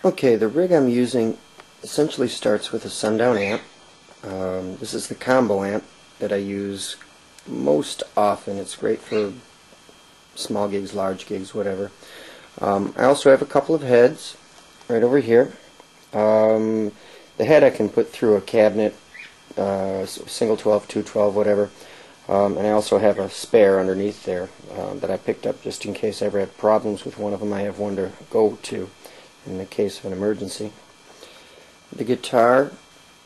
Okay, the rig I'm using essentially starts with a Sundown amp. This is the combo amp that I use most often. It's great for small gigs, large gigs, whatever. I also have a couple of heads right over here. The head I can put through a cabinet, single 12, 212, whatever. And I also have a spare underneath there that I picked up just in case I ever had problems with one of them. I have one to go to in the case of an emergency. The guitar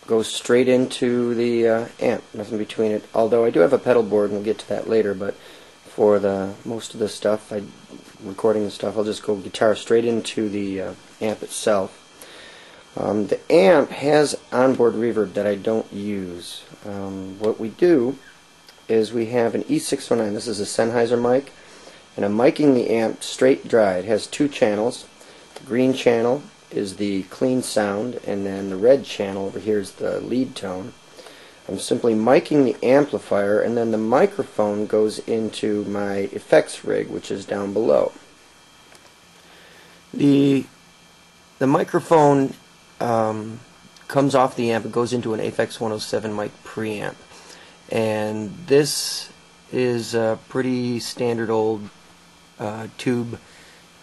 goes straight into the amp, nothing between it, although I do have a pedal board and we'll get to that later, but for the most of the stuff, recording the stuff, I'll just go guitar straight into the amp itself. The amp has onboard reverb that I don't use. What we do is we have an E609, this is a Sennheiser mic, and I'm miking the amp straight dry. It has two channels. The green channel is the clean sound, and then the red channel over here is the lead tone. I'm simply miking the amplifier, and then the microphone goes into my effects rig, which is down below. The microphone comes off the amp and goes into an Aphex 107 mic preamp, and this is a pretty standard old tube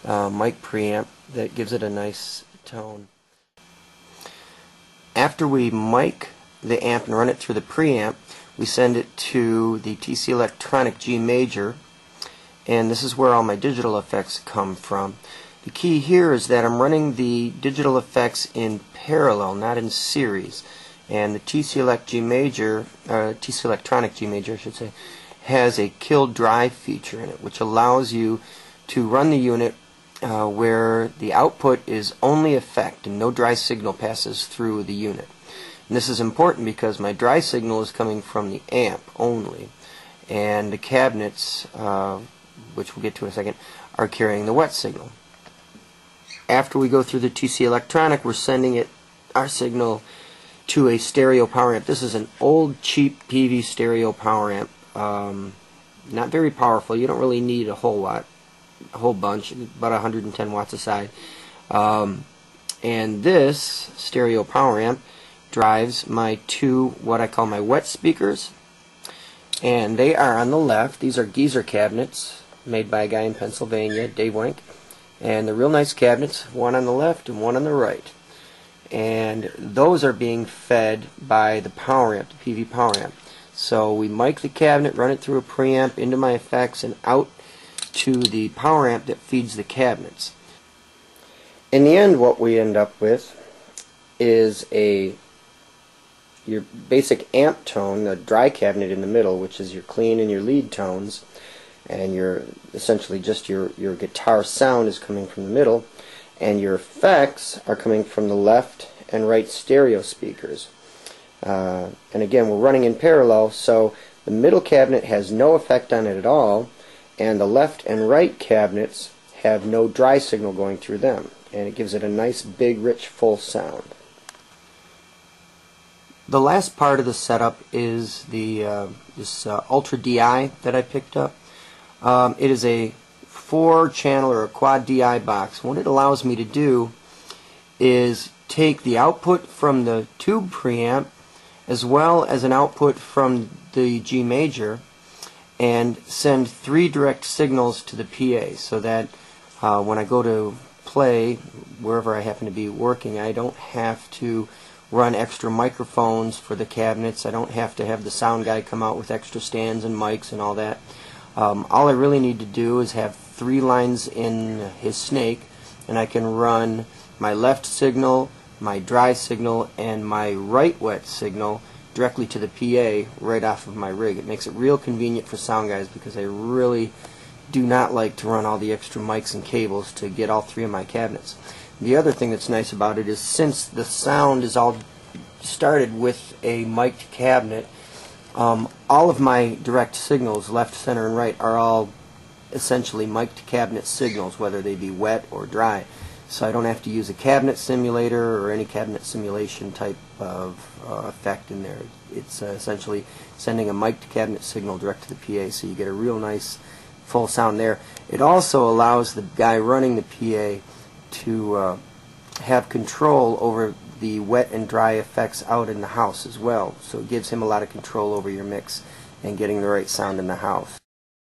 mic preamp that gives it a nice tone. After we mic the amp and run it through the preamp, we send it to the TC Electronic G Major, and this is where all my digital effects come from. The key here is that I'm running the digital effects in parallel, not in series, and the TC Electronic G Major, I should say, has a kill dry feature in it, which allows you to run the unit where the output is only effect and no dry signal passes through the unit. And this is important because my dry signal is coming from the amp only, and the cabinets, which we'll get to in a second, are carrying the wet signal. After we go through the TC Electronic, we're sending our signal to a stereo power amp. This is an old cheap PV stereo power amp. Not very powerful. You don't really need a whole bunch, about 110 watts aside. And this stereo power amp drives my two, what I call my wet speakers, and they are on the left. These are Geezer cabinets made by a guy in Pennsylvania, Dave Wink, and they're real nice cabinets, one on the left and one on the right, and those are being fed by the power amp, the PV power amp. So we mic the cabinet, run it through a preamp into my effects and out to the power amp that feeds the cabinets. In the end, what we end up with is your basic amp tone, the dry cabinet in the middle, which is your clean and your lead tones, and essentially just your guitar sound is coming from the middle, and your effects are coming from the left and right stereo speakers. And again, we're running in parallel, so the middle cabinet has no effect on it at all, and the left and right cabinets have no dry signal going through them, and it gives it a nice big rich full sound. The last part of the setup is this Ultra DI that I picked up. It is a 4-channel or a quad DI box. What it allows me to do is take the output from the tube preamp as well as an output from the G Major and send 3 direct signals to the PA, so that when I go to play wherever I happen to be working, I don't have to run extra microphones for the cabinets. I don't have to have the sound guy come out with extra stands and mics and all that. All I really need to do is have 3 lines in his snake, and I can run my left signal, my dry signal, and my right wet signal directly to the PA right off of my rig. It makes it real convenient for sound guys because I really do not like to run all the extra mics and cables to get all 3 of my cabinets. The other thing that's nice about it is, since the sound is all started with a mic'd cabinet, all of my direct signals, left, center, and right, are all essentially mic'd cabinet signals, whether they be wet or dry. So I don't have to use a cabinet simulator or any cabinet simulation type of effect in there. It's essentially sending a mic'd cabinet signal direct to the PA, so you get a real nice full sound there. It also allows the guy running the PA to have control over the wet and dry effects out in the house as well. So it gives him a lot of control over your mix and getting the right sound in the house.